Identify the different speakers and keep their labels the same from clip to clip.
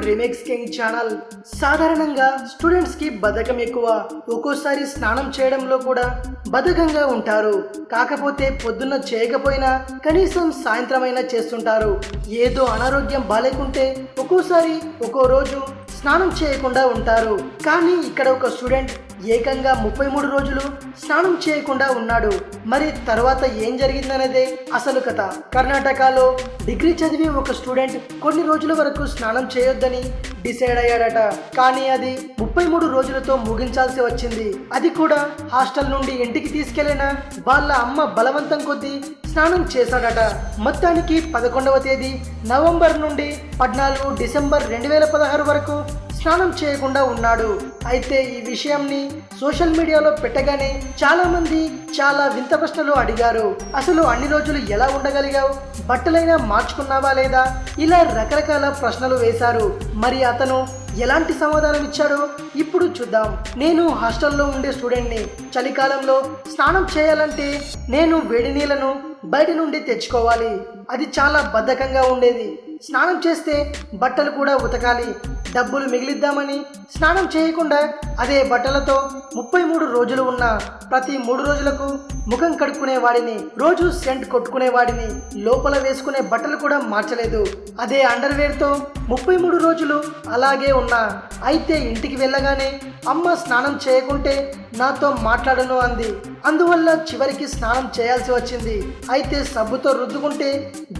Speaker 1: Remakes king channel. సాధారణంగా students కి బద్ధకం ఎక్కువ. ఒక్కోసారి స్నానం చేయడంలో కూడా బద్ధకంగా ఉంటారు. కాకపోతే పొద్దున్న చేయకపోయినా కనీసం సాయంత్రమైనా చేస్తుంటారు. ఏదో అనారోగ్యం బాలేకుంటే ఒక్కోసారి ఒక్కో రోజు స్నానం చేయకుండా ఉంటారు. కానీ ఇక్కడ ఒక స్టూడెంట్ ఏకంగా 33 రోజులు స్నానం చేయకుండా ఉన్నాడు. మరి తర్వాత ఏం జరిగిందనేదే అసలు కథ. కర్ణాటకలో డిగ్రీ చదివి ఒక స్టూడెంట్ కొన్ని రోజుల వరకు స్నానం చేయొద్దని డిసైడ్ అయ్యాడట. కానీ అది 33 రోజులతో ముగించాల్సి వచ్చింది. అది కూడా హాస్టల్ నుండి ఇంటికి తీసుకెళ్లిన వాళ్ళ అమ్మ బలవంతం కొద్దీ స్నానం చేశాడట. మొత్తానికి 11వ తేదీ నవంబర్ నుండి 14 డిసెంబర్ 2016 వరకు స్నానం చేయకుండా ఉన్నాడు. అయితే ఈ విషయంని సోషల్ మీడియాలో పెట్టగానే చాలా మంది చాలా వింత ప్రశ్నలు అడిగారు. అసలు అన్ని రోజులు ఎలా ఉండగలిగావు? బట్టలైనా మార్చుకున్నావా లేదా? ఇలా రకరకాల ప్రశ్నలు వేశారు. మరి అతను ఎలాంటి సమాధానం ఇచ్చాడో ఇప్పుడు చూద్దాం. నేను హాస్టల్లో ఉండే స్టూడెంట్ని. చలికాలంలో స్నానం చేయాలంటే నేను వేడి నీళ్లను బయట నుండి తెచ్చుకోవాలి. అది చాలా బద్ధకంగా ఉండేది. స్నానం చేస్తే బట్టలు కూడా ఉతకాలి. డబ్బులు మిగిలిద్దామని స్నానం చేయకుండా అదే బట్టలతో 33 రోజులు ఉన్న ప్రతి 3 రోజులకు ముఖం కడుక్కునేవాడిని. రోజు సెంట్ కొట్టుకునేవాడిని. లోపల వేసుకునే బట్టలు కూడా మార్చలేదు. అదే అండర్వేర్తో 33 రోజులు అలాగే ఉన్నా. అయితే ఇంటికి వెళ్ళగానే అమ్మ స్నానం చేయకుంటే నాతో మాట్లాడను అంది. అందువల్ల చివరికి స్నానం చేయాల్సి వచ్చింది. అయితే సబ్బుతో రుద్దుకుంటే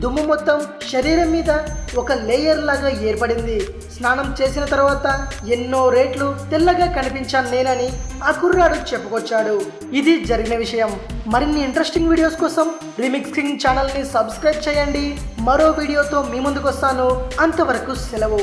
Speaker 1: దుమ్ము మొత్తం శరీరం మీద ఒక లేయర్ లాగా ఏర్పడింది. స్నానం చేసిన తర్వాత ఎన్నో రేట్లు తెల్లగా కనిపించాను నేనని ఆ కుర్రాడు చెప్పుకొచ్చాడు. ఇది జరిగిన విషయం. మరిన్ని ఇంట్రెస్టింగ్ వీడియోస్ కోసం రీమిక్స్ కింగ్ ఛానల్ని సబ్స్క్రైబ్ చేయండి. మరో వీడియోతో మీ ముందుకు వస్తాను. అంతవరకు సెలవు.